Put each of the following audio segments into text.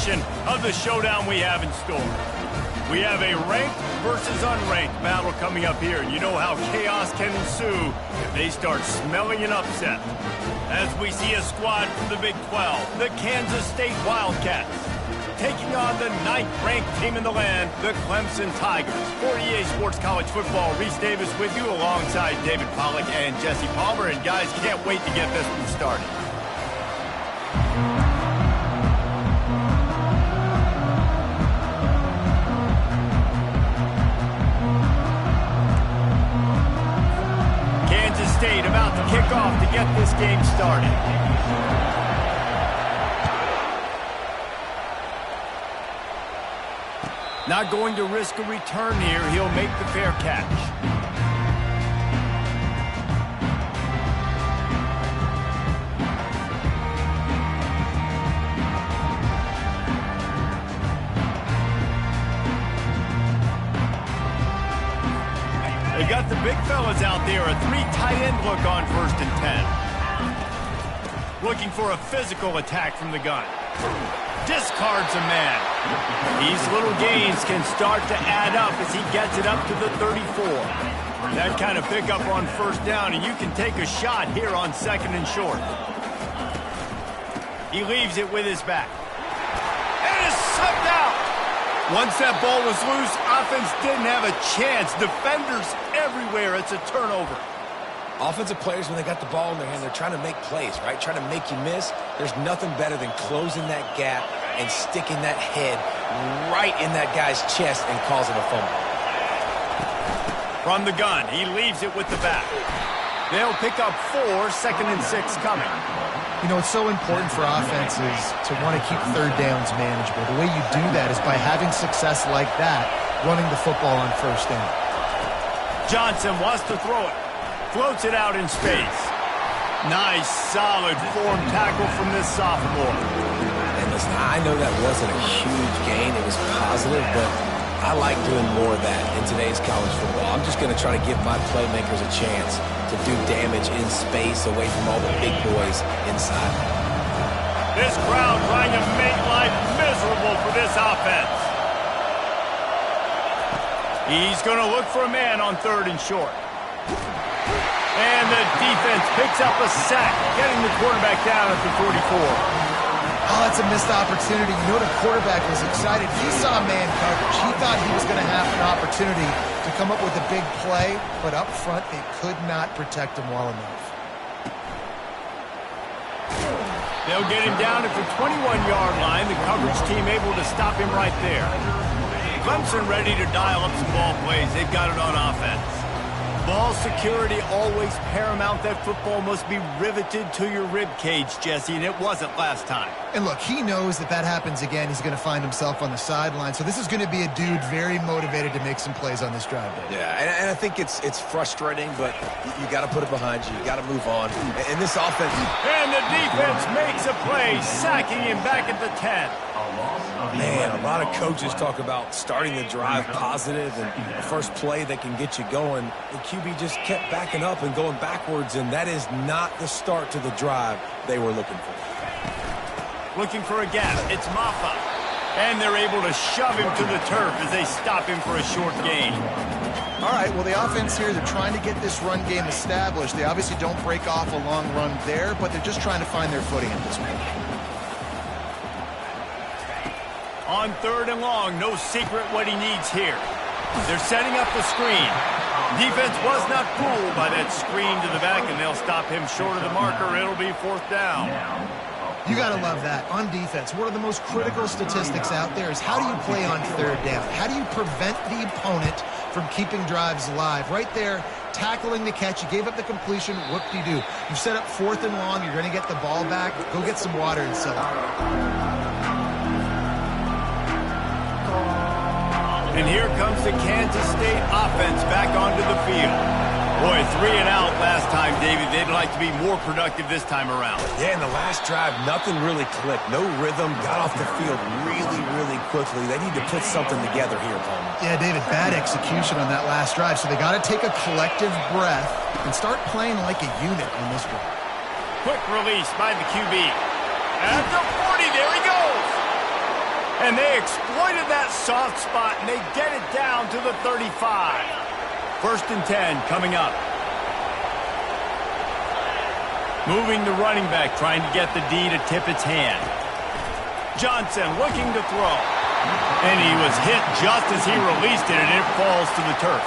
edition of the showdown we have in store. We have a ranked versus unranked battle coming up here. You know how chaos can ensue if they start smelling an upset. As we see a squad from the Big 12, the Kansas State Wildcats, taking on the 9th-ranked team in the land, the Clemson Tigers. For EA Sports College Football, Reese Davis with you alongside David Pollack and Jesse Palmer. And guys, can't wait to get this one started. Kansas State about to kick off to get this game started. Not going to risk a return here. He'll make the fair catch. They got the big fellas out there. A 3 tight end look on 1st and 10. Looking for a physical attack from the gun. Discards a man. These little gains can start to add up as he gets it up to the 34. That kind of pickup on 1st down, and you can take a shot here on 2nd and short. He leaves it with his back. And is sucked out. Once that ball was loose, offense didn't have a chance. Defenders everywhere. It's a turnover. Offensive players, when they got the ball in their hand, they're trying to make plays, right? Trying to make you miss. There's nothing better than closing that gap and sticking that head right in that guy's chest and causing a fumble. From the gun, he leaves it with the back. They'll pick up 4, 2nd and 6 coming. You know, it's so important for offenses to want to keep 3rd downs manageable. The way you do that is by having success like that, running the football on 1st down. Johnson wants to throw it. Floats it out in space. Nice, solid form tackle from this sophomore. And listen, I know that wasn't a huge gain. It was positive, but I like doing more of that in today's college football. I'm just going to try to give my playmakers a chance to do damage in space away from all the big boys inside. This crowd trying to make life miserable for this offense. He's going to look for a man on 3rd and short. And the defense picks up a sack, getting the quarterback down at the 44. Oh, that's a missed opportunity. You know, the quarterback was excited. He saw man coverage. He thought he was going to have an opportunity to come up with a big play, but up front, they could not protect him well enough. They'll get him down at the 21-yard line. The coverage team able to stop him right there. Clemson ready to dial up some ball plays. They've got it on offense. Ball security always paramount. That football must be riveted to your rib cage, Jesse, and it wasn't last time. And look, he knows that that happens again. He's going to find himself on the sideline. So this is going to be a dude very motivated to make some plays on this drive. Yeah, and I think it's frustrating, but you got to put it behind you. You got to move on. And this offense... And the defense makes a play, sacking him back at the 10. Man, a lot of coaches talk about starting the drive positive and the first play that can get you going. The QB just kept backing up and going backwards, and that is not the start to the drive they were looking for. Looking for a gap. It's Maffa. And they're able to shove him to the turf as they stop him for a short gain. All right, well, the offense here, they're trying to get this run game established. They obviously don't break off a long run there, but they're just trying to find their footing at this point. On 3rd and long, no secret what he needs here. They're setting up the screen. Defense was not fooled by that screen to the back, and they'll stop him short of the marker. It'll be 4th down. You got to love that. On defense, one of the most critical statistics out there is how do you play on 3rd down? How do you prevent the opponent from keeping drives alive? Right there, tackling the catch. You gave up the completion. What do you do? You set up 4th and long. You're going to get the ball back. Go get some water and celebrate. And here comes the Kansas State offense back onto the field. Boy, 3 and out last time, David. They'd like to be more productive this time around. Yeah, in the last drive, nothing really clicked. No rhythm. Got off the field really, really quickly. They need to put something together here, Palmer. Yeah, David, bad execution on that last drive. So they got to take a collective breath and start playing like a unit on this drive. Quick release by the QB. At the 40, there he goes. And they exploited that soft spot, and they get it down to the 35. 1st and 10 coming up. Moving the running back, trying to get the D to tip its hand. Johnson looking to throw. And he was hit just as he released it, and it falls to the turf.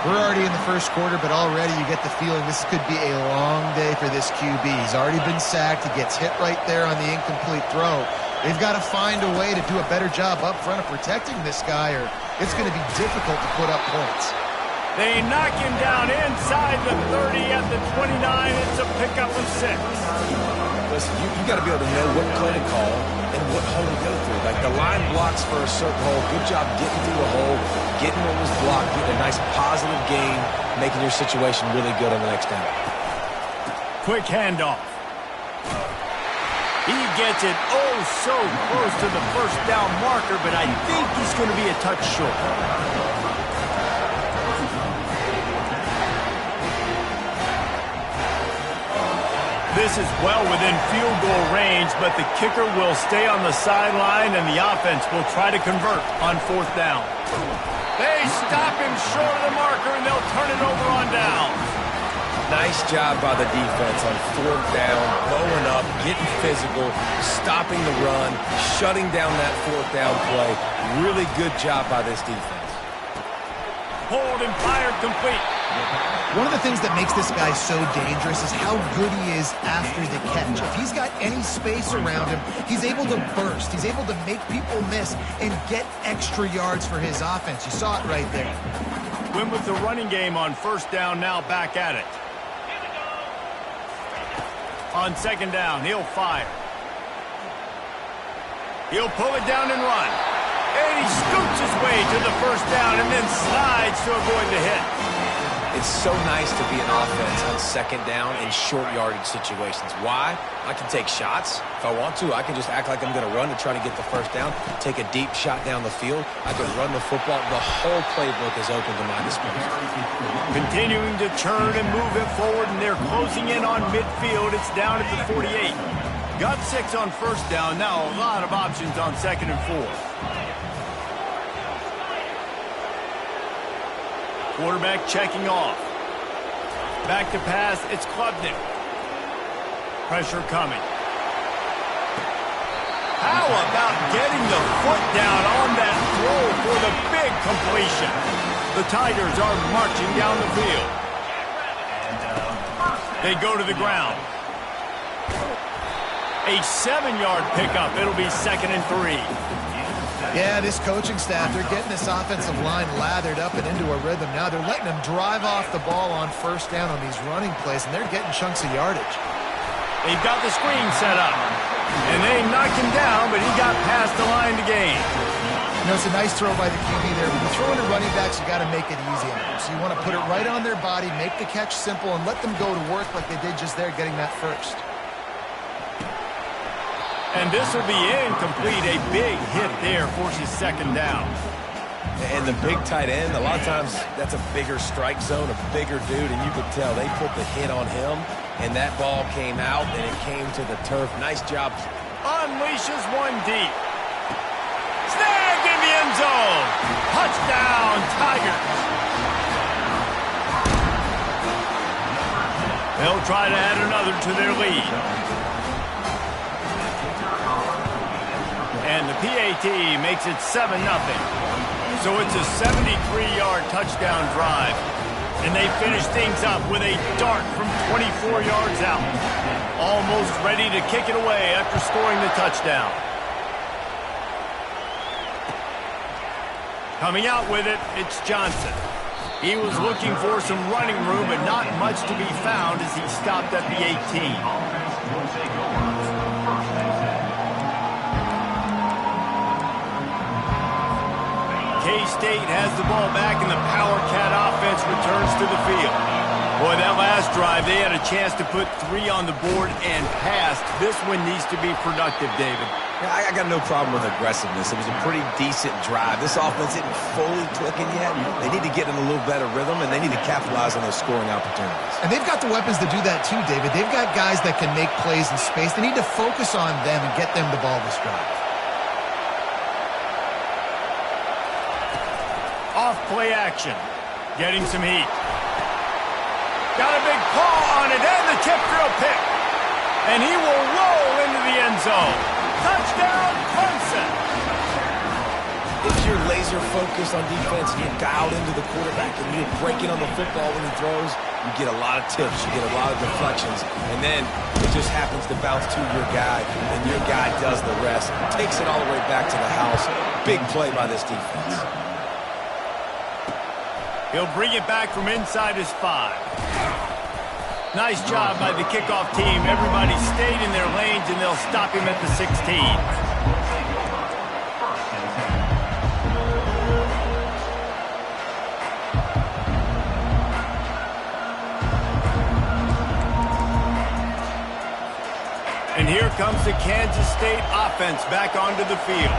We're already in the first quarter, but already you get the feeling this could be a long day for this QB. He's already been sacked. He gets hit right there on the incomplete throw. They've got to find a way to do a better job up front of protecting this guy, or it's going to be difficult to put up points. They knock him down inside the 30 at the 29. It's a pickup of 6. Listen, you got to be able to know what play to call and what hole to go through. Like the line blocks for a certain hole. Good job getting through the hole, getting what was blocked, getting a nice positive gain, making your situation really good on the next down. Quick handoff. He gets it oh so close to the 1st down marker, but I think he's going to be a touch short. This is well within field goal range, but the kicker will stay on the sideline, and the offense will try to convert on 4th down. They stop him short of the marker, and they'll turn it over on down. Nice job by the defense on 4th down, bowing up, getting physical, stopping the run, shutting down that 4th down play. Really good job by this defense. Hold and fired complete. One of the things that makes this guy so dangerous is how good he is after the catch. If he's got any space around him, he's able to burst. He's able to make people miss and get extra yards for his offense. You saw it right there. Win with the running game on 1st down, now back at it. On 2nd down, he'll fire. He'll pull it down and run. And he scoots his way to the 1st down and then slides to avoid the hit. It's so nice to be an offense on 2nd down in short yardage situations. Why? I can take shots. If I want to, I can just act like I'm going to run to try to get the 1st down, take a deep shot down the field. I can run the football. The whole playbook is open to my disposal. Continuing to churn and move it forward, and they're closing in on midfield. It's down at the 48. Got 6 on 1st down. Now a lot of options on 2nd and 4. Quarterback checking off. Back to pass, it's Klubnik. Pressure coming. How about getting the foot down on that throw for the big completion? The Tigers are marching down the field. They go to the ground. A 7-yard pickup. It'll be 2nd and 3. Yeah, this coaching staff, they're getting this offensive line lathered up and into a rhythm now. They're letting them drive off the ball on 1st down on these running plays, and they're getting chunks of yardage. They've got the screen set up. And they knocked him down, but he got past the line to gain. You know, it's a nice throw by the QB there. When you're throwing to running backs, you got to make it easy on them. So you want to put it right on their body, make the catch simple, and let them go to work like they did just there, getting that 1st. And this will be incomplete. A big hit there forces 2nd down. And the big tight end, a lot of times that's a bigger strike zone, a bigger dude, and you could tell they put the hit on him, and that ball came out, and it came to the turf. Nice job. Unleashes one deep. Snagged in the end zone. Touchdown, Tigers. They'll try to add another to their lead. And the PAT makes it 7-0. So it's a 73-yard touchdown drive. And they finish things up with a dart from 24 yards out. Almost ready to kick it away after scoring the touchdown. Coming out with it, it's Johnson. He was looking for some running room, but not much to be found as he stopped at the 18. K-State has the ball back, and the Power Cat offense returns to the field. Boy, that last drive, they had a chance to put 3 on the board and passed. This one needs to be productive, David. Yeah, I got no problem with aggressiveness. It was a pretty decent drive. This offense isn't fully clicking yet. They need to get in a little better rhythm, and they need to capitalize on those scoring opportunities. And they've got the weapons to do that too, David. They've got guys that can make plays in space. They need to focus on them and get them the ball this drive. off play action. Getting some heat. Got a big paw on it, and the tip drill pick. And he will roll into the end zone. Touchdown, Clemson. If you're laser focused on defense and you're dialed into the quarterback and you're breaking on the football when he throws, you get a lot of tips, you get a lot of deflections, and then it just happens to bounce to your guy, and your guy does the rest, takes it all the way back to the house. Big play by this defense. He'll bring it back from inside his 5. Nice job by the kickoff team. Everybody stayed in their lanes, and they'll stop him at the 16. And here comes the Kansas State offense back onto the field.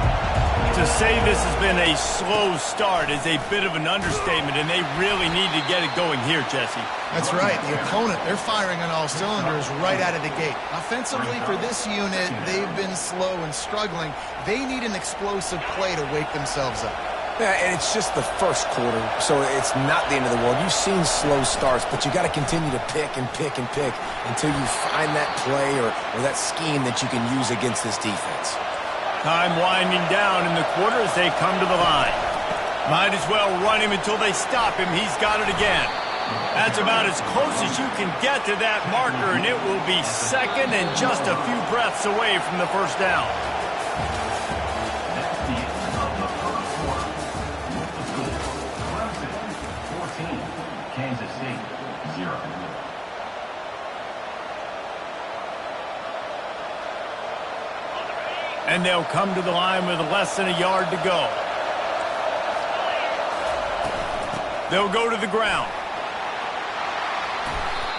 To say this has been a slow start is a bit of an understatement, and they really need to get it going here, Jesse. That's right. The opponent, they're firing on all cylinders right out of the gate. Offensively, for this unit, they've been slow and struggling. They need an explosive play to wake themselves up. Yeah, and it's just the first quarter, so it's not the end of the world. You've seen slow starts, but you got to continue to pick and pick and pick until you find that play or that scheme that you can use against this defense. Time winding down in the quarter as they come to the line. Might as well run him until they stop him. He's got it again. That's about as close as you can get to that marker, and it will be second and just a few breaths away from the first down. Kansas State, 0. And they'll come to the line with less than a yard to go. They'll go to the ground.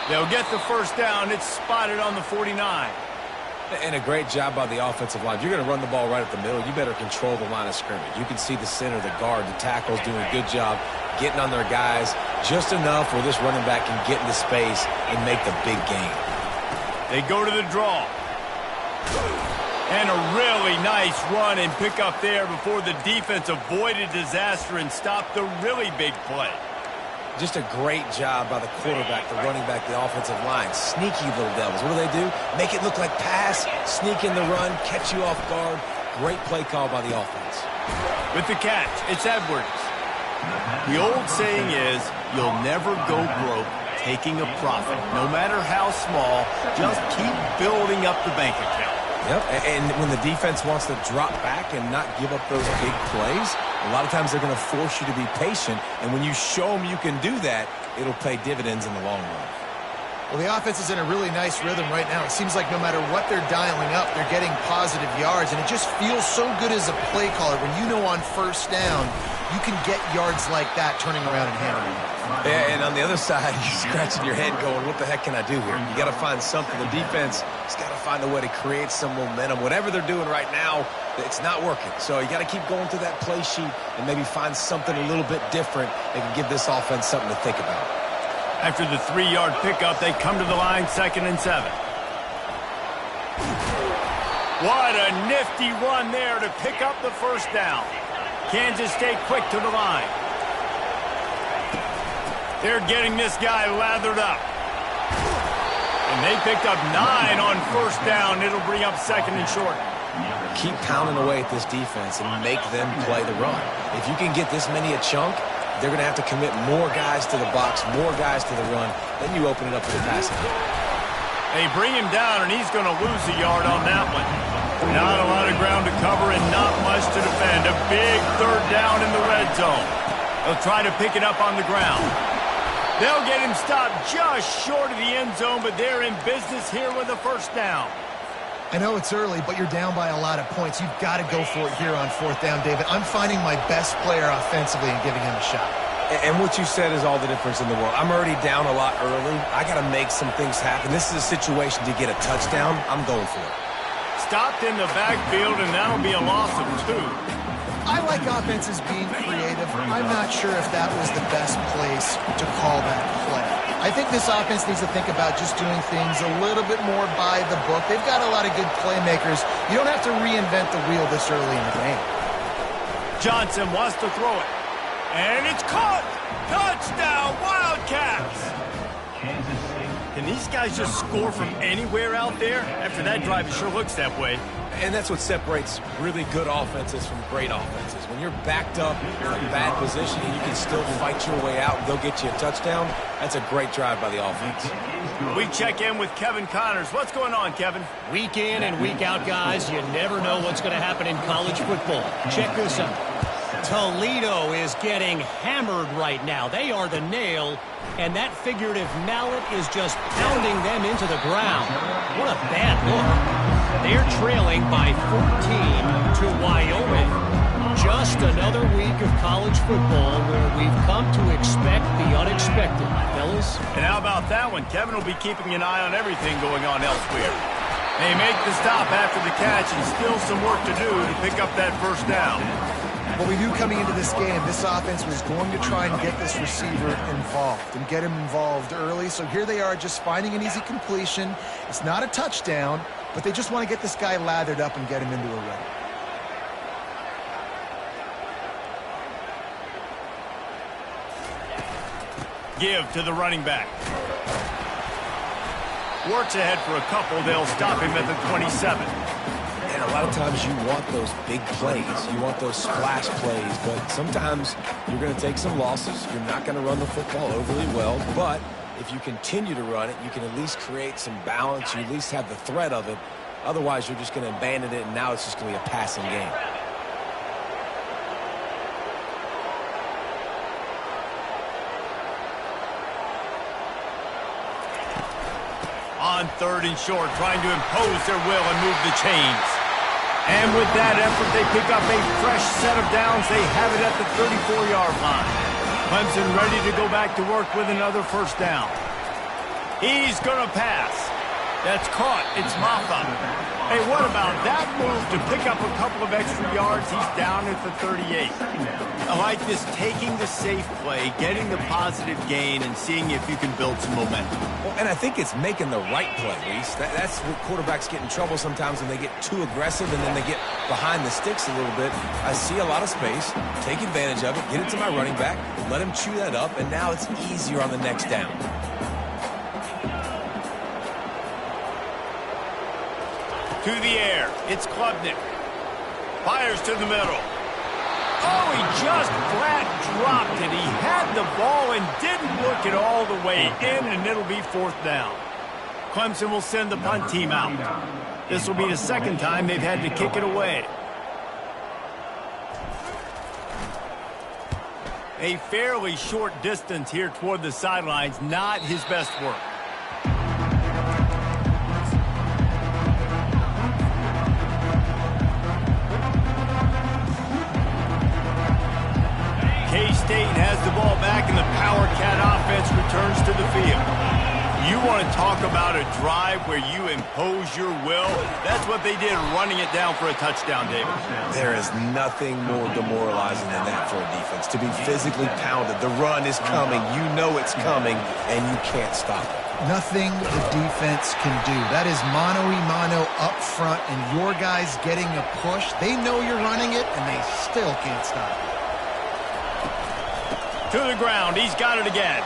They'll get the first down. It's spotted on the 49. And a great job by the offensive line. If you're going to run the ball right up the middle, you better control the line of scrimmage. You can see the center, the guard, the tackles doing a good job getting on their guys just enough where this running back can get into space and make the big gain. They go to the draw. And a really nice run and pick up there before the defense avoided disaster and stopped the really big play. Just a great job by the quarterback, the running back, the offensive line. Sneaky little devils. What do? Make it look like pass, sneak in the run, catch you off guard. Great play call by the offense. With the catch, it's Edwards. The old saying is, you'll never go broke taking a profit. No matter how small, just keep building up the bank account. Yep, and when the defense wants to drop back and not give up those big plays, a lot of times they're going to force you to be patient, and when you show them you can do that, it'll pay dividends in the long run. Well, the offense is in a really nice rhythm right now. It seems like no matter what they're dialing up, they're getting positive yards, and it just feels so good as a play caller when you know on first down you can get yards like that turning around and handling it. Yeah, and on the other side, you're scratching your head going, what the heck can I do here? You got to find something. The defense has got to find a way to create some momentum. Whatever they're doing right now, it's not working. So you got to keep going through that play sheet and maybe find something a little bit different that can give this offense something to think about. After the 3-yard pickup, they come to the line, 2nd and 7. What a nifty run there to pick up the first down. Kansas State quick to the line. They're getting this guy lathered up. And they picked up 9 on first down. It'll bring up 2nd and short. Keep pounding away at this defense and make them play the run. If you can get this many a chunk, they're going to have to commit more guys to the box, more guys to the run. Then you open it up for the passing game. They bring him down, and he's going to lose a yard on that one. Not a lot of ground to cover and not much to defend. A big 3rd down in the red zone. They'll try to pick it up on the ground. They'll get him stopped just short of the end zone, but they're in business here with a first down. I know it's early, but you're down by a lot of points. You've got to go for it here on 4th down, David. I'm finding my best player offensively and giving him a shot. And what you said is all the difference in the world. I'm already down a lot early. I got to make some things happen. This is a situation to get a touchdown. I'm going for it. Stopped in the backfield, and that'll be a loss of 2. I like offenses being creative. I'm not sure if that was the best place to call that play. I think this offense needs to think about just doing things a little bit more by the book. They've got a lot of good playmakers. You don't have to reinvent the wheel this early in the game. Johnson wants to throw it. And it's caught! Touchdown, Wildcats! Kansas City. Can these guys just score from anywhere out there? After that drive, it sure looks that way. And that's what separates really good offenses from great offenses. When you're backed up in a bad position and you can still fight your way out and go get you a touchdown, that's a great drive by the offense. We check in with Kevin Connors. What's going on, Kevin? Week in and week out, guys, you never know what's going to happen in college football. Check this out. Toledo is getting hammered right now. They are the nail, and that figurative mallet is just pounding them into the ground. What a bad look. They're trailing by 14 to Wyoming. Just another week of college football where we've come to expect the unexpected, fellas. And how about that one? Kevin will be keeping an eye on everything going on elsewhere. They make the stop after the catch and still some work to do to pick up that first down. What we knew coming into this game, this offense was going to try and get this receiver involved and get him involved early. So here they are just finding an easy completion. It's not a touchdown, but they just want to get this guy lathered up and get him into a run. Give to the running back. Works ahead for a couple. They'll stop him at the 27. And a lot of times you want those big plays. You want those splash plays. But sometimes you're going to take some losses. You're not going to run the football overly well. But if you continue to run it, you can at least create some balance. You at least have the threat of it. Otherwise, you're just going to abandon it, and now it's just going to be a passing game. On 3rd and short, trying to impose their will and move the chains. And with that effort, they pick up a fresh set of downs. They have it at the 34-yard line. Clemson ready to go back to work with another first down. He's going to pass. That's caught. It's Maffa. Hey, what about that move to pick up a couple of extra yards? He's down at the 38. I like this, taking the safe play, getting the positive gain, and seeing if you can build some momentum. Well, and I think it's making the right play, Reese. That's where quarterbacks get in trouble sometimes when they get too aggressive and then they get behind the sticks a little bit. I see a lot of space, take advantage of it, get it to my running back, let him chew that up, and now it's easier on the next down. To the air, it's Klubnik. Fires to the middle. Oh, he just flat dropped it. He had the ball and didn't look it all the way in, and it'll be 4th down. Clemson will send the punt team out. This will be the second time they've had to kick it away. A fairly short distance here toward the sidelines, not his best work. K-State has the ball back, and the Power Cat offense returns to the field. You want to talk about a drive where you impose your will? That's what they did, running it down for a touchdown, David. There is nothing more demoralizing than that for a defense, to be physically pounded. The run is coming. You know it's coming, and you can't stop it. Nothing the defense can do. That is mano-a-mano up front, and your guys getting a push. They know you're running it, and they still can't stop it. To the ground. He's got it again.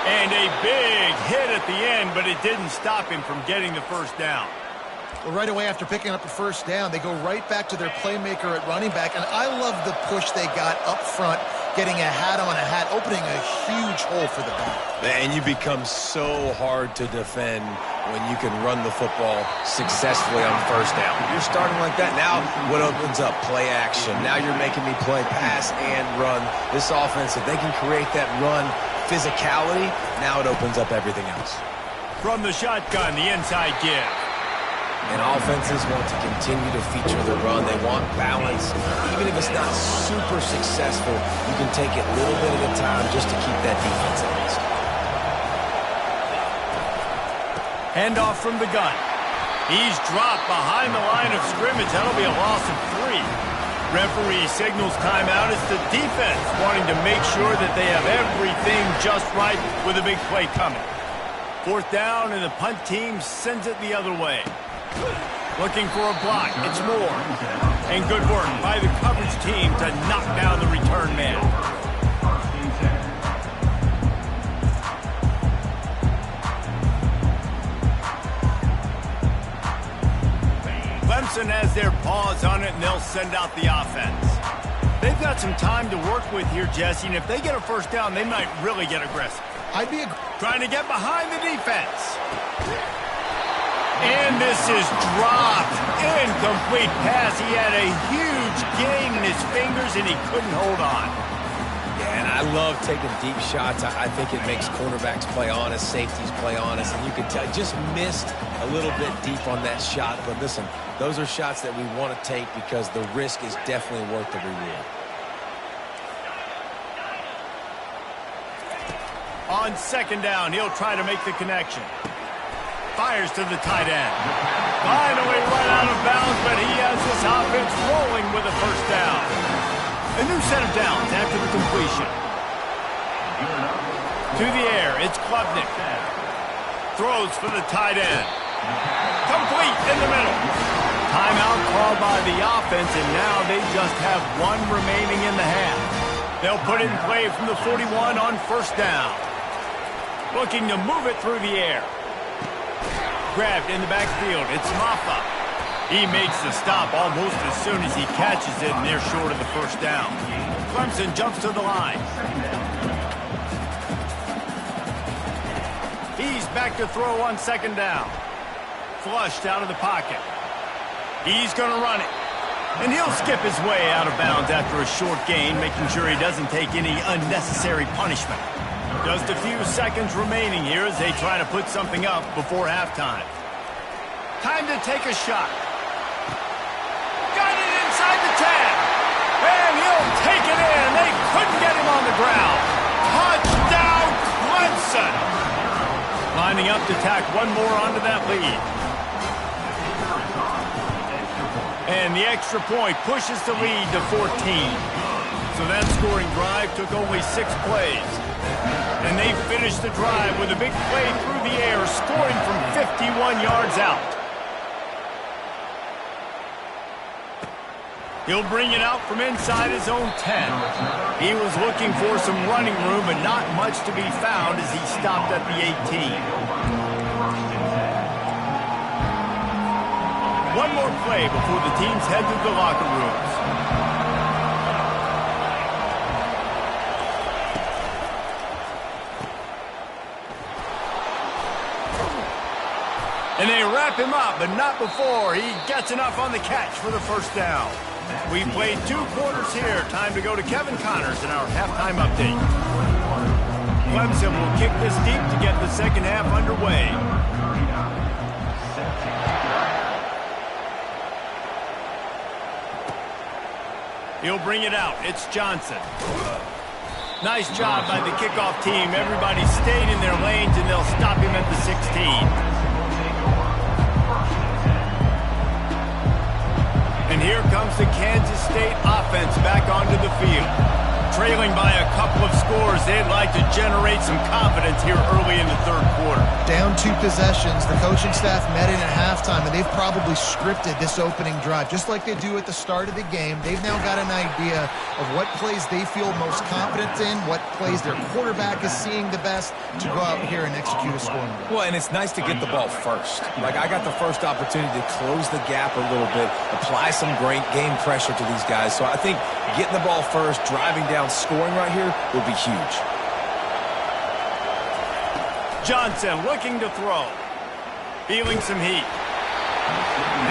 And a big hit at the end, but it didn't stop him from getting the first down. Well, right away after picking up the first down, they go right back to their playmaker at running back. And I love the push they got up front, getting a hat on a hat, opening a huge hole for the back. And you become so hard to defend when you can run the football successfully on first down. You're starting like that. Now what opens up? Play action. Now you're making me play pass and run. This offense, if they can create that run physicality, now it opens up everything else. From the shotgun, the inside give. And offenses want to continue to feature the run. They want balance. Even if it's not super successful, you can take it little bit at a time just to keep that defense honest. Handoff from the gun. He's dropped behind the line of scrimmage. That'll be a loss of 3. Referee signals timeout. It's the defense wanting to make sure that they have everything just right with a big play coming. 4th down, and the punt team sends it the other way. Looking for a block. It's Moore. And good work by the coverage team to knock down the return man. Clemson has their paws on it, and they'll send out the offense. They've got some time to work with here, Jesse, and if they get a first down, they might really get aggressive. Trying to get behind the defense. And this is dropped. Incomplete pass. He had a huge gain in his fingers, and he couldn't hold on. Yeah, and I love taking deep shots. I think it makes quarterbacks play honest, safeties play honest, and you can tell just missed a little bit deep on that shot. But listen, those are shots that we want to take because the risk is definitely worth the reward. On second down, he'll try to make the connection. Fires to the tight end. Finally run out of bounds, but he has this offense rolling with a first down. A new set of downs after the completion. To the air, it's Klubnik. Throws for the tight end. Complete in the middle. Timeout called by the offense, and now they just have one remaining in the half. They'll put it in play from the 41 on first down. Looking to move it through the air. Grabbed in the backfield. It's Maffa. He makes the stop almost as soon as he catches it, and they're short of the first down. Clemson jumps to the line. He's back to throw on second down. Flushed out of the pocket. He's going to run it. And he'll skip his way out of bounds after a short gain, making sure he doesn't take any unnecessary punishment. Just a few seconds remaining here as they try to put something up before halftime. Time to take a shot. Got it inside the 10. And he'll take it in. They couldn't get him on the ground. Touchdown, Clemson. Lining up to tack one more onto that lead. And the extra point pushes the lead to 14. So that scoring drive took only 6 plays. And they finished the drive with a big play through the air, scoring from 51 yards out. He'll bring it out from inside his own 10. He was looking for some running room, but not much to be found as he stopped at the 18. One more play before the teams head to the locker rooms. And they wrap him up, but not before he gets enough on the catch for the first down. We played 2 quarters here. Time to go to Kevin Connors in our halftime update. Clemson will kick this deep to get the second half underway. He'll bring it out. It's Johnson. Nice job by the kickoff team. Everybody stayed in their lanes, and they'll stop him at the 16. And here comes the Kansas State offense back onto the field. Trailing by a couple of scores, they'd like to generate some confidence here early in the third quarter. Down 2 possessions. The coaching staff met in at halftime, and they've probably scripted this opening drive. Just like they do at the start of the game, they've now got an idea of what plays they feel most confident in, what plays their quarterback is seeing the best to go out here and execute a scoring drive. Well, and it's nice to get the ball first. Like, I got the first opportunity to close the gap a little bit, apply some great game pressure to these guys. So I think getting the ball first, driving down, scoring right here will be huge. Johnson looking to throw. Feeling some heat.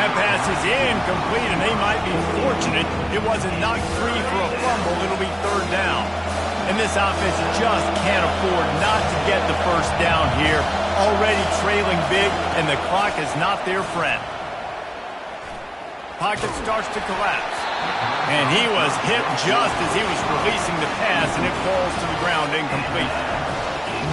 That pass is incomplete, and they might be fortunate it wasn't knocked free for a fumble. It'll be third down. And this offense just can't afford not to get the first down here. Already trailing big, and the clock is not their friend. Pocket starts to collapse. And he was hit just as he was releasing the pass, and it falls to the ground incomplete.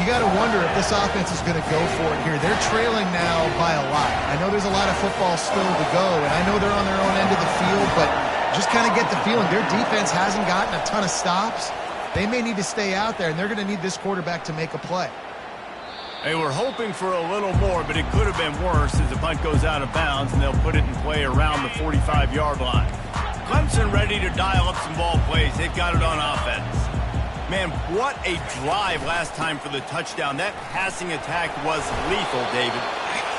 You got to wonder if this offense is going to go for it here. They're trailing now by a lot. I know there's a lot of football still to go, and I know they're on their own end of the field, but just kind of get the feeling their defense hasn't gotten a ton of stops. They may need to stay out there, and they're going to need this quarterback to make a play. They were hoping for a little more, but it could have been worse as the punt goes out of bounds, and they'll put it in play around the 45-yard line. Clemson ready to dial up some ball plays. They've got it on offense. Man, what a drive last time for the touchdown. That passing attack was lethal, David.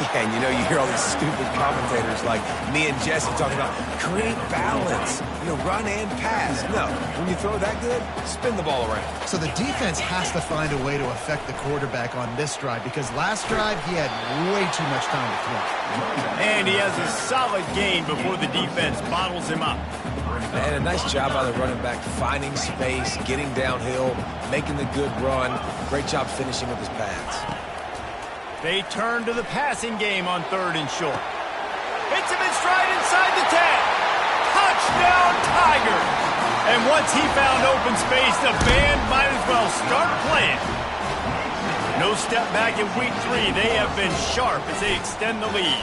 Yeah, and you hear all these stupid commentators like me and Jesse talking about create balance, run and pass. No, when you throw that good, spin the ball around. So the defense has to find a way to affect the quarterback on this drive because last drive he had way too much time to throw. And he has a solid gain before the defense bottles him up. And a nice job by the running back finding space, getting downhill, making the good run. Great job finishing with his pads. They turn to the passing game on 3rd and short. Hits him in stride inside the 10. Touchdown, Tigers! And once he found open space, the band might as well start playing. No step back in week 3. They have been sharp as they extend the lead.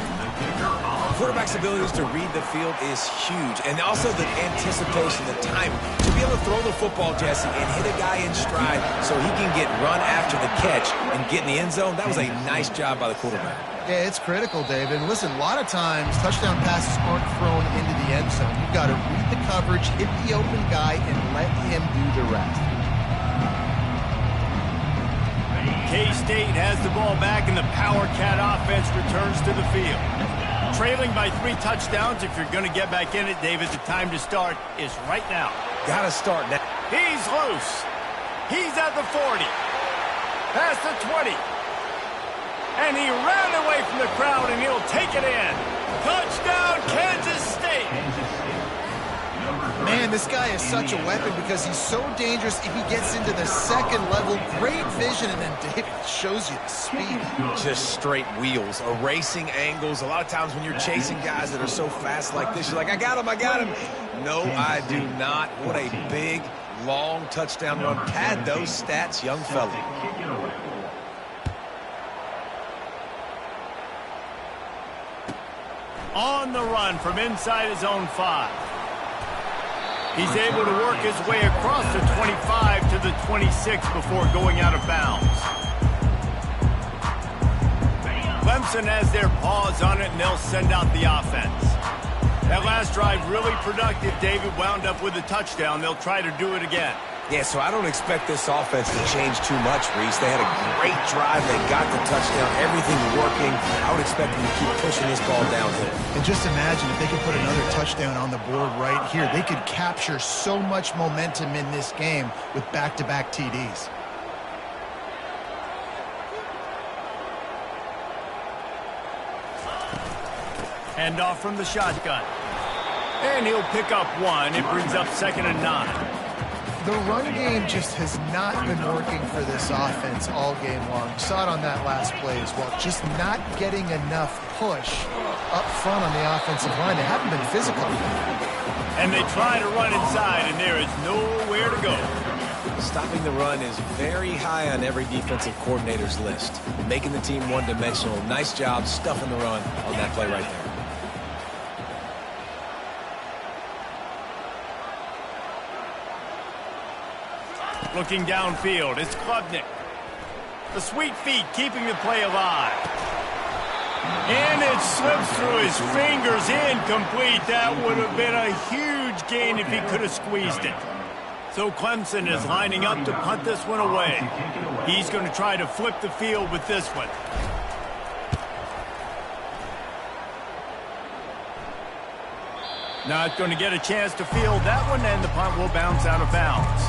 Quarterback's abilities to read the field is huge, and also the anticipation, the timing. To be able to throw the football, Jesse, and hit a guy in stride so he can get run after the catch and get in the end zone, that was a nice job by the quarterback. Yeah, it's critical, David. And listen, a lot of times touchdown passes aren't thrown into the end zone. You've got to read the coverage, hit the open guy, and let him do the rest. K-State has the ball back, and the Power Cat offense returns to the field. Trailing by 3 touchdowns. If you're going to get back in it, David, the time to start is right now. Got to start now. He's loose. He's at the 40. Past the 20. And he ran away from the crowd, and he'll take it in. Touchdown, Kansas State. Man, this guy is such a weapon because he's so dangerous if he gets into the second level. Great vision, and then David shows you the speed. Just straight wheels, erasing angles. A lot of times when you're chasing guys that are so fast like this, you're like, I got him. No, I do not. What a big, long touchdown run. Pad those stats, young fella. On the run from inside his own 5. He's able to work his way across the 25 to the 26 before going out of bounds. Clemson has their paws on it, and they'll send out the offense. That last drive really productive. David wound up with a touchdown. They'll try to do it again. Yeah, so I don't expect this offense to change too much, Reese. They had a great drive. They got the touchdown. Everything working. I would expect them to keep pushing this ball downhill. And just imagine if they could put another touchdown on the board right here. They could capture so much momentum in this game with back-to-back TDs. Hand off from the shotgun. And he'll pick up 1. It brings up 2nd and 9. The run game just has not been working for this offense all game long. You saw it on that last play as well. Just not getting enough push up front on the offensive line. They haven't been physical. And they try to run inside, and there is nowhere to go. Stopping the run is very high on every defensive coordinator's list. Making the team one-dimensional. Nice job stuffing the run on that play right there. Looking downfield, it's Klubnik. The sweet feet keeping the play alive. And it slips through his fingers, incomplete. That would have been a huge gain if he could have squeezed it. So Clemson is lining up to punt this one away. He's going to try to flip the field with this one. Not going to get a chance to field that one, and the punt will bounce out of bounds.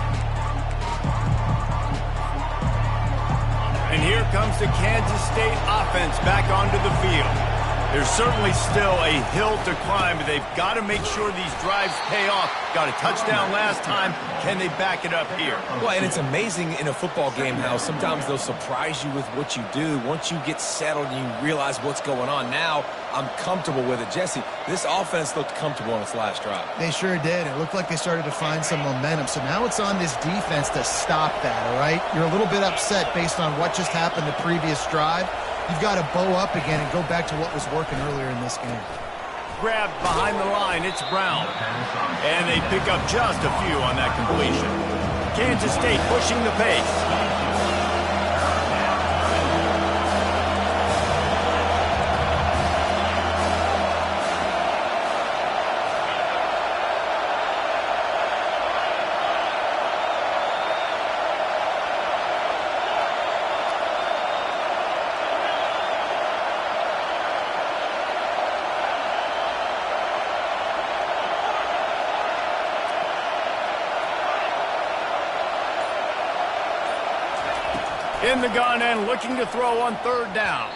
And here comes the Kansas State offense back onto the field. There's certainly still a hill to climb, but they've got to make sure these drives pay off. Got a touchdown last time. Can they back it up here? Well, and it's amazing in a football game how sometimes they'll surprise you with what you do. Once you get settled and you realize what's going on, now I'm comfortable with it. Jesse, this offense looked comfortable on its last drive. They sure did. It looked like they started to find some momentum. So now it's on this defense to stop that, all right? You're a little bit upset based on what just happened the previous drive. You've got to bow up again and go back to what was working earlier in this game. Grabbed behind the line, it's Brown. And they pick up just a few on that completion. Kansas State pushing the pace. In the gun and looking to throw on third down.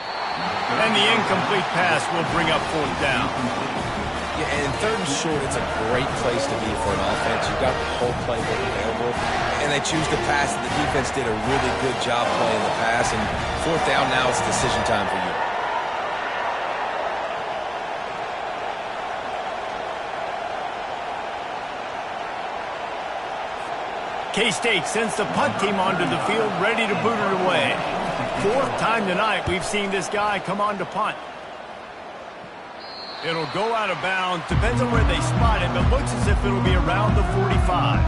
And the incomplete pass will bring up fourth down. Yeah, and third and short, it's a great place to be for an offense. You've got the whole playbook available, and they choose to pass. The defense did a really good job playing the pass, and fourth down now, it's decision time for you. K-State sends the punt team onto the field, ready to boot it away. Fourth time tonight we've seen this guy come on to punt. It'll go out of bounds. Depends on where they spot it, but looks as if it'll be around the 45.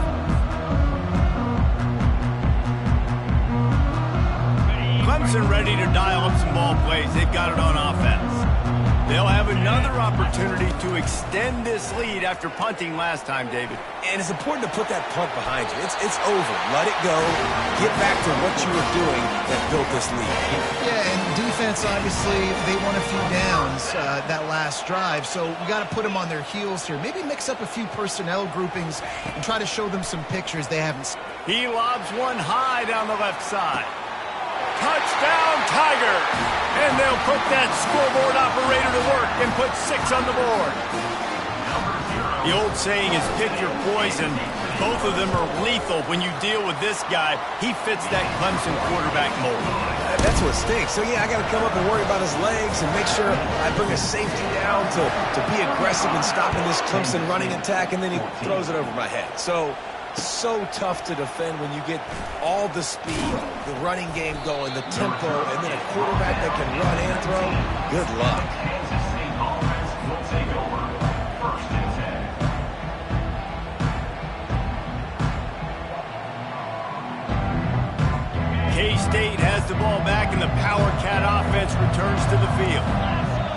Clemson ready to dial up some ball plays. They've got it on offense. They'll have another opportunity to extend this lead after punting last time, David. And it's important to put that punt behind you. It's over. Let it go. Get back to what you were doing that built this lead. Yeah, and defense, obviously, they won a few downs that last drive, so we got to put them on their heels here. Maybe mix up a few personnel groupings and try to show them some pictures they haven't seen. He lobs one high down the left side. Touchdown, Tigers! And they'll put that scoreboard operator to work and put 6 on the board. The old saying is pick your poison. Both of them are lethal when you deal with this guy. He fits that Clemson quarterback mold. That's what stinks. So, yeah, I got to come up and worry about his legs and make sure I bring a safety down to be aggressive in stopping this Clemson running attack, and then he throws it over my head. So tough to defend when you get all the speed, the running game going, the tempo, and then a quarterback that can run and throw. Good luck. Will take over. First and 10. K-State has the ball back, and the Power Cat offense returns to the field.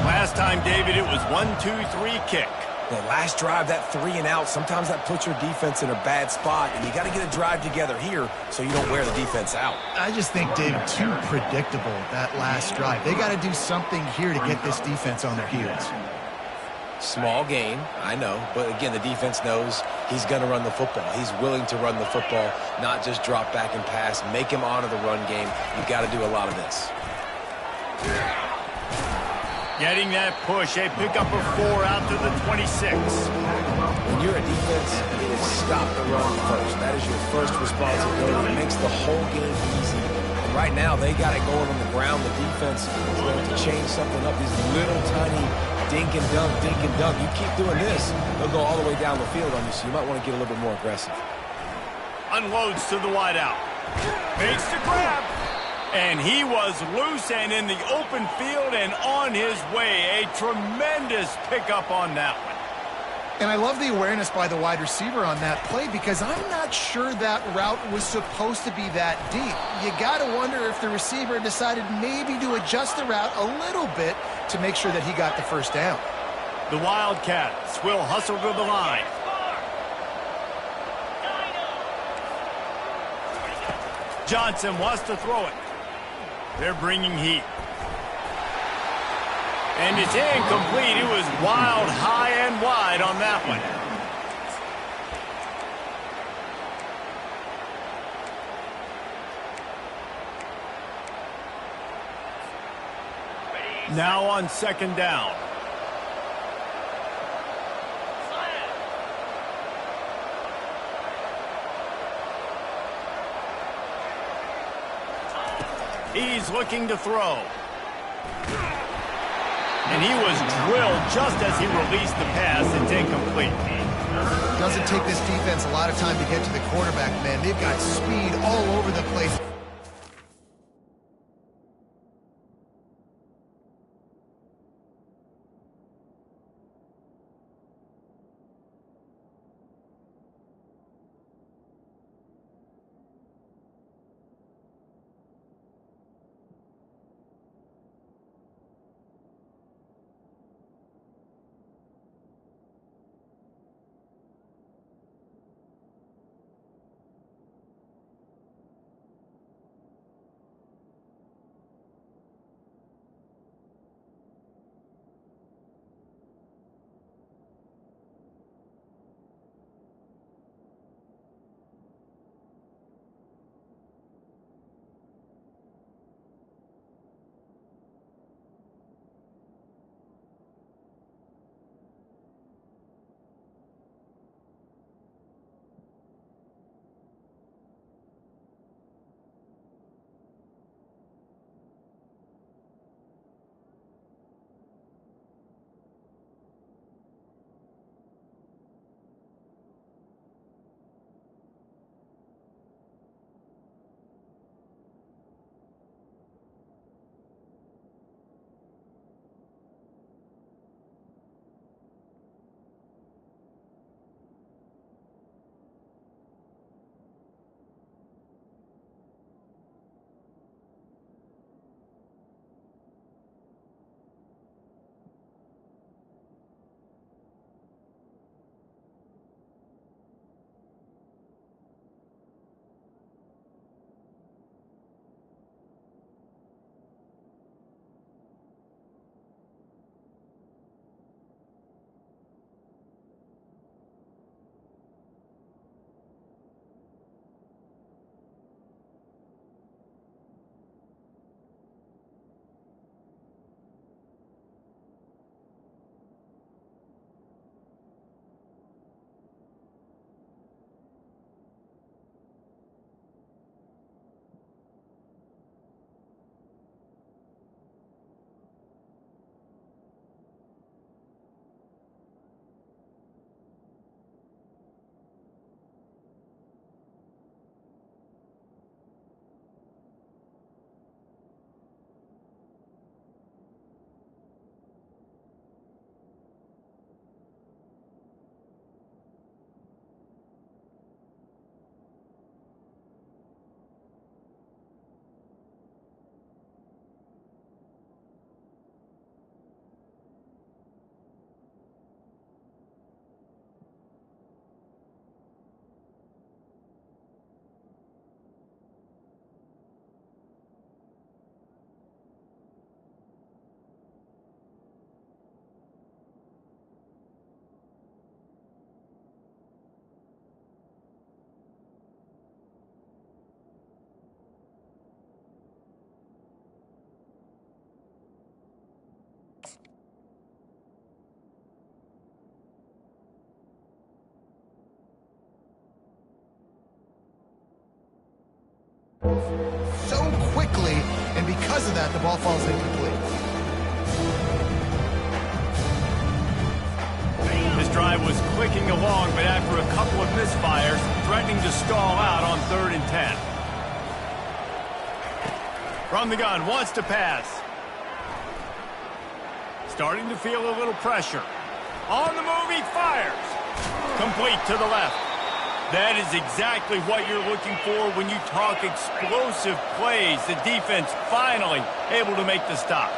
Last time, David, it was 1-2-3 kick. The last drive, that 3 and out, sometimes that puts your defense in a bad spot, and you got to get a drive together here so you don't wear the defense out. I just think, David, too predictable that last drive. They got to do something here to get this defense on their heels. Small gain, I know, but again, the defense knows he's going to run the football. He's willing to run the football, not just drop back and pass, make him honor the run game. You've got to do a lot of this. Getting that push, a pickup of 4 out to the 26. When you're a defense, it is stop the run first. That is your first responsibility. It makes the whole game easy. And right now, they got it going on the ground. The defense is going to change something up. These little tiny dink and dunk, dink and dunk. You keep doing this, they'll go all the way down the field on you, so you might want to get a little bit more aggressive. Unloads to the wideout. Makes the grab. And he was loose and in the open field and on his way. A tremendous pickup on that one. And I love the awareness by the wide receiver on that play, because I'm not sure that route was supposed to be that deep. You got to wonder if the receiver decided maybe to adjust the route a little bit to make sure that he got the first down. The Wildcats will hustle to the line. Johnson wants to throw it. They're bringing heat. And it's incomplete. It was wild, high and wide on that one. Now on second down. He's looking to throw. And he was drilled just as he released the pass. It's incomplete. Doesn't take this defense a lot of time to get to the quarterback, man. They've got speed all over the place. so quickly, and because of that, the ball falls incomplete. This drive was clicking along, but after a couple of misfires, threatening to stall out on 3rd and 10. From the gun, wants to pass. Starting to feel a little pressure. On the move, he fires. Complete to the left. That is exactly what you're looking for when you talk explosive plays. The defense finally able to make the stop.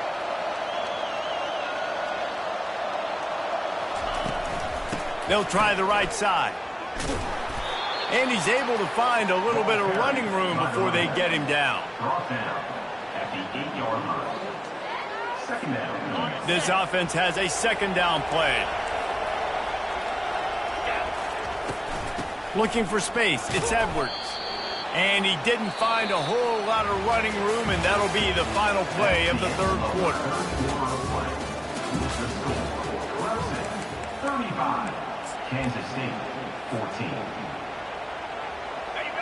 They'll try the right side. And he's able to find a little bit of running room before they get him down. Brought down at the 8-yard line. Second down. This offense has a second down play. Looking for space. It's Edwards. And he didn't find a whole lot of running room, and that'll be the final play of the third quarter. 35. Kansas State, 14.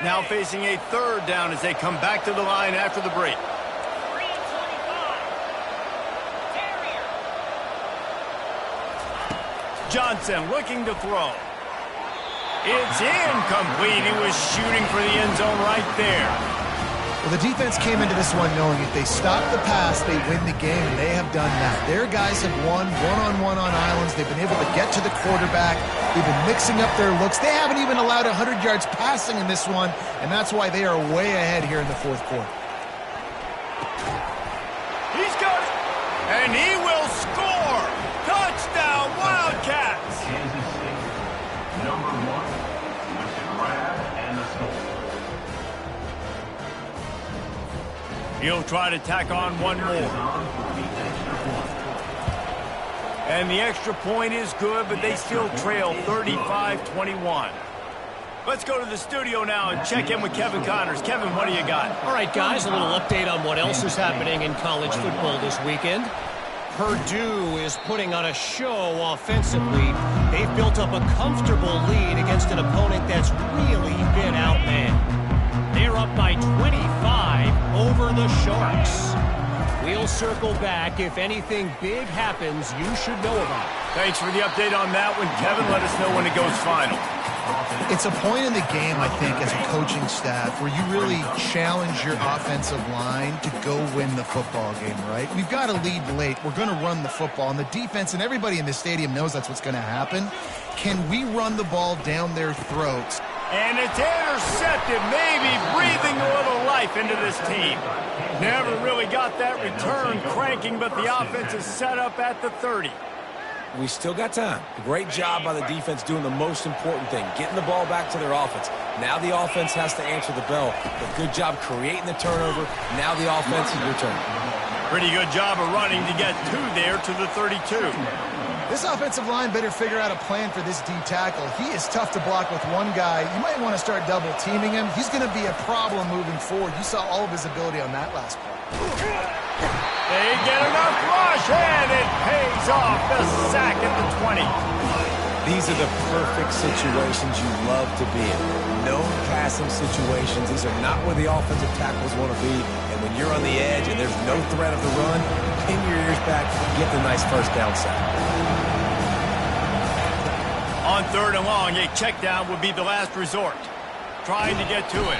Now facing a third down as they come back to the line after the break. Johnson looking to throw. It's incomplete. He was shooting for the end zone right there. Well, the defense came into this one knowing if they stop the pass, they win the game, and they have done that. Their guys have won one-on-one on islands. They've been able to get to the quarterback. They've been mixing up their looks. They haven't even allowed 100 yards passing in this one, and that's why they are way ahead here in the fourth quarter. He's got it, and he will score. Touchdown, Wildcats. Kansas State, number 1, with the grab and the score. He'll try to tack on one more. And the extra point is good, but they still trail 35-21. Let's go to the studio now and check in with Kevin Connors. Kevin, what do you got? All right, guys, a little update on what else is happening in college football this weekend. Purdue is putting on a show offensively. They've built up a comfortable lead against an opponent that's really been outmanned. They're up by 25 over the Sharks. We'll circle back. If anything big happens, you should know about it. Thanks for the update on that one, Kevin. Let us know when it goes final. It's a point in the game, I think, as a coaching staff, where you really challenge your offensive line to go win the football game, right? We've got to lead late. We're going to run the football. And the defense and everybody in the stadium knows that's what's going to happen. Can we run the ball down their throats? And it's intercepted, maybe breathing a little life into this team. Never really got that return cranking, but the offense is set up at the 30. We still got time. Great job by the defense doing the most important thing, getting the ball back to their offense. Now the offense has to answer the bell, but good job creating the turnover. Now the offense is returning. Pretty good job of running to get there to the 32. This offensive line better figure out a plan for this D tackle. He is tough to block with one guy. You might want to start double teaming him. He's going to be a problem moving forward. You saw all of his ability on that last play. They get enough rush, and it pays off. The sack at the 20. These are the perfect situations you love to be in. No passing situations. These are not where the offensive tackles want to be. And when you're on the edge and there's no threat of the run, pin your ears back, get the nice first down sack. On 3rd and long, a check down would be the last resort. Trying to get to it.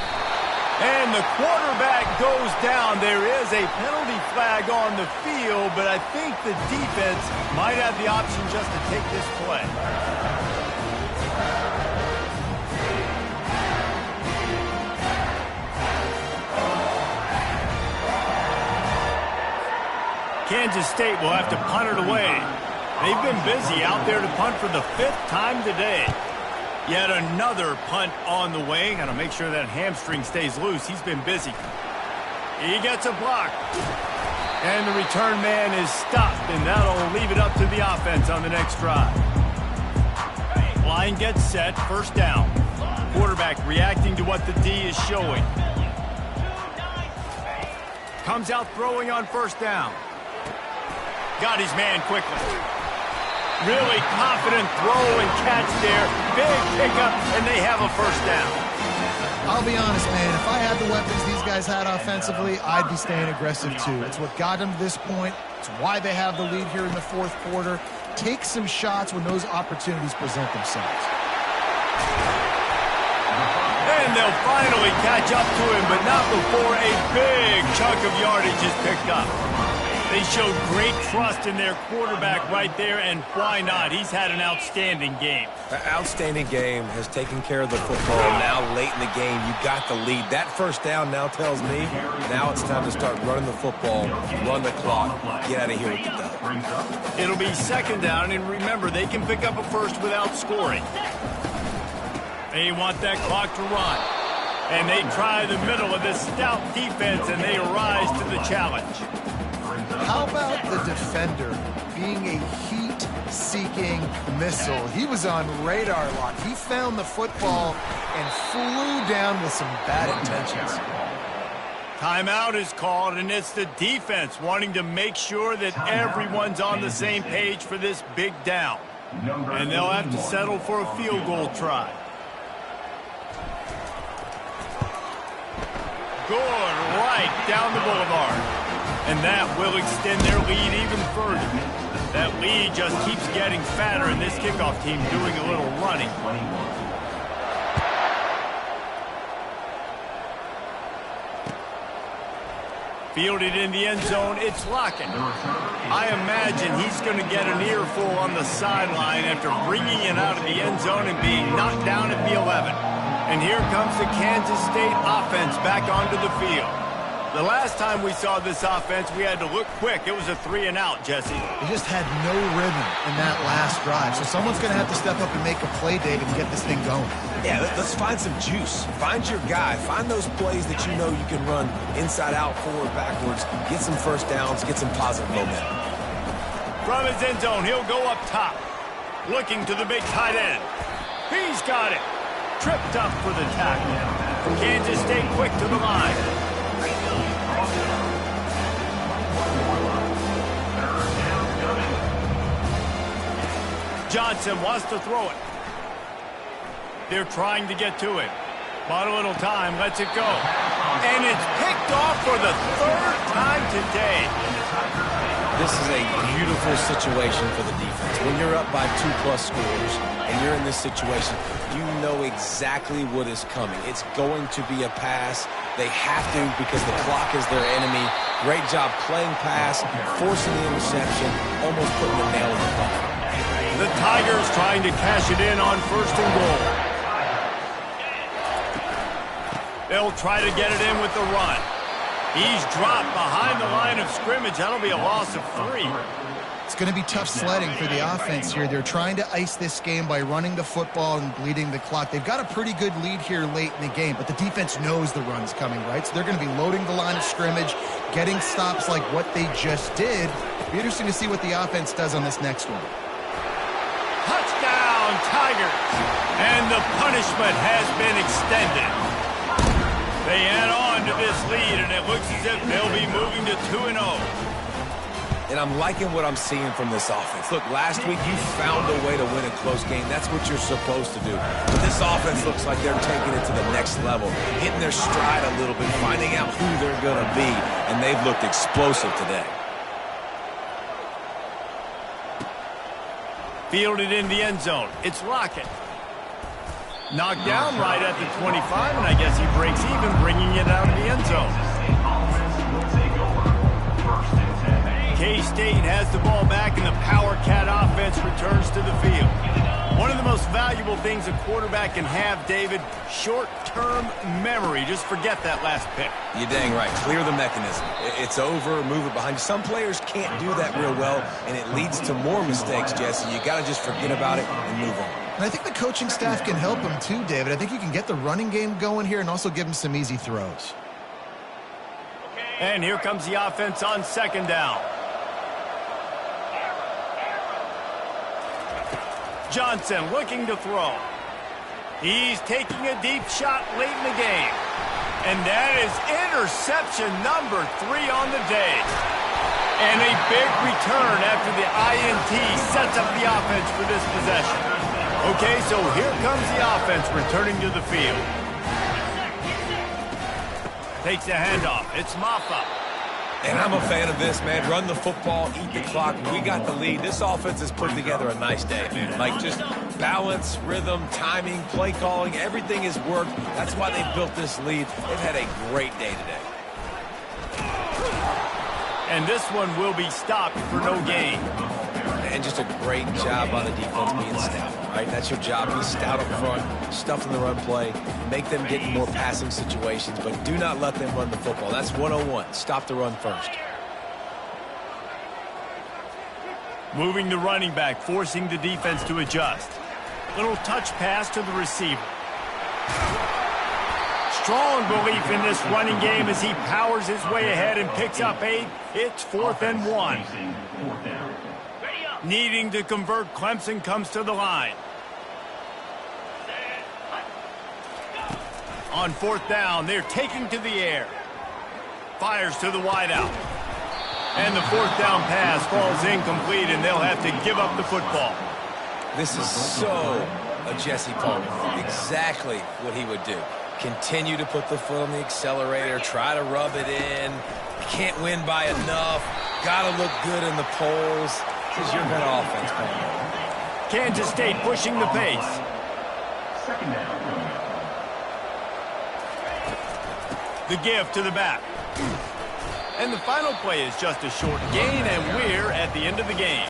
And the quarterback goes down. There is a penalty flag on the field, but I think the defense might have the option just to take this play. Kansas State will have to punt it away. They've been busy out there to punt for the 5th time today. Yet another punt on the way. Got to make sure that hamstring stays loose. He's been busy. He gets a block. And the return man is stopped, and that'll leave it up to the offense on the next drive. Line gets set, first down. Quarterback reacting to what the D is showing. Comes out throwing on first down. Got his man quickly. Really confident throw and catch there. Big pickup, and they have a first down. I'll be honest, man. If I had the weapons these guys had offensively, I'd be staying aggressive too. It's what got them to this point. It's why they have the lead here in the fourth quarter. Take some shots when those opportunities present themselves. And they'll finally catch up to him, but not before a big chunk of yardage is picked up. They showed great trust in their quarterback right there, and why not? He's had an outstanding game. An outstanding game, has taken care of the football. Now late in the game, you got the lead. That first down now tells me now it's time to start running the football, run the clock, get out of here with the dub. It'll be second down, and remember, they can pick up a first without scoring. They want that clock to run. And they try the middle of this stout defense, and they rise to the challenge. How about the defender being a heat-seeking missile? He was on radar lock. He found the football and flew down with some bad intentions. Timeout is called, and it's the defense wanting to make sure that everyone's on the same page for this big down. And they'll have to settle for a field goal try. Good, right down the boulevard. And that will extend their lead even further. That lead just keeps getting fatter, and this kickoff team doing a little running. Fielded in the end zone, it's Lockett. I imagine he's going to get an earful on the sideline after bringing it out of the end zone and being knocked down at the 11. And here comes the Kansas State offense back onto the field. The last time we saw this offense, we had to look quick. It was a 3-and-out, Jesse. They just had no rhythm in that last drive. So someone's going to have to step up and make a play, David, and get this thing going. Yeah, let's find some juice. Find your guy. Find those plays that you know you can run inside out, forward, backwards. Get some first downs. Get some positive momentum. From his end zone, he'll go up top. Looking to the big tight end. He's got it. Tripped up for the tackle. Kansas State quick to the line. Johnson wants to throw it. They're trying to get to it. Bought a little time, lets it go. And it's picked off for the third time today. This is a beautiful situation for the defense. When you're up by 2+ scores and you're in this situation, you know exactly what is coming. It's going to be a pass. They have to because the clock is their enemy. Great job playing pass, forcing the interception, almost putting the nail in the coffin. The Tigers trying to cash it in on 1st and goal. They'll try to get it in with the run. He's dropped behind the line of scrimmage. That'll be a loss of 3. It's going to be tough sledding for the offense here. They're trying to ice this game by running the football and bleeding the clock. They've got a pretty good lead here late in the game, but the defense knows the run's coming, right? So they're going to be loading the line of scrimmage, getting stops like what they just did. It'll be interesting to see what the offense does on this next one. Touchdown, Tigers! And the punishment has been extended. They add on to this lead, and it looks as if they'll be moving to 2-0. And I'm liking what I'm seeing from this offense. Look, last week you found a way to win a close game. That's what you're supposed to do. But this offense looks like they're taking it to the next level, hitting their stride a little bit, finding out who they're going to be, and they've looked explosive today. Fielded in the end zone. It's Lockett. Knocked down right at the 25, and I guess he breaks even, bringing it out of the end zone. K-State has the ball back, and the Power Cat offense returns to the field. One of the most valuable things a quarterback can have, David, short-term memory. Just forget that last pick. You're dang right. Clear the mechanism. It's over, move it behind you. Some players can't do that real well, and it leads to more mistakes, Jesse. You got to just forget about it and move on. And I think the coaching staff can help him too, David. I think you can get the running game going here and also give him some easy throws. And here comes the offense on 2nd down. Johnson looking to throw. He's taking a deep shot late in the game. And that is interception number 3 on the day. And a big return after the INT sets up the offense for this possession. Okay, so here comes the offense returning to the field. Takes a handoff. It's Maffa. And I'm a fan of this, man. Run the football, eat the clock. We got the lead. This offense has put together a nice day, man. Like, just balance, rhythm, timing, play calling, everything has worked. That's why they built this lead. They've had a great day today. And this one will be stopped for no gain. And just a great job on the defense being stout, right? That's your job. Be stout up front, stuff in the run play, make them get in more passing situations, but do not let them run the football. That's 101. Stop the run first. Moving the running back, forcing the defense to adjust. Little touch pass to the receiver. Strong belief in this running game as he powers his way ahead and picks up 8. It's 4th and 1. Needing to convert, Clemson comes to the line. On 4th down, they're taking to the air. Fires to the wideout. And the 4th down pass falls incomplete, and they'll have to give up the football. This is so a Jesse Palmer. Exactly what he would do. Continue to put the foot on the accelerator, try to rub it in. Can't win by enough. Got to look good in the polls. This is your better offense, man. Kansas State pushing the pace. Second down. The give to the back. And the final play is just a short gain, and we're at the end of the game.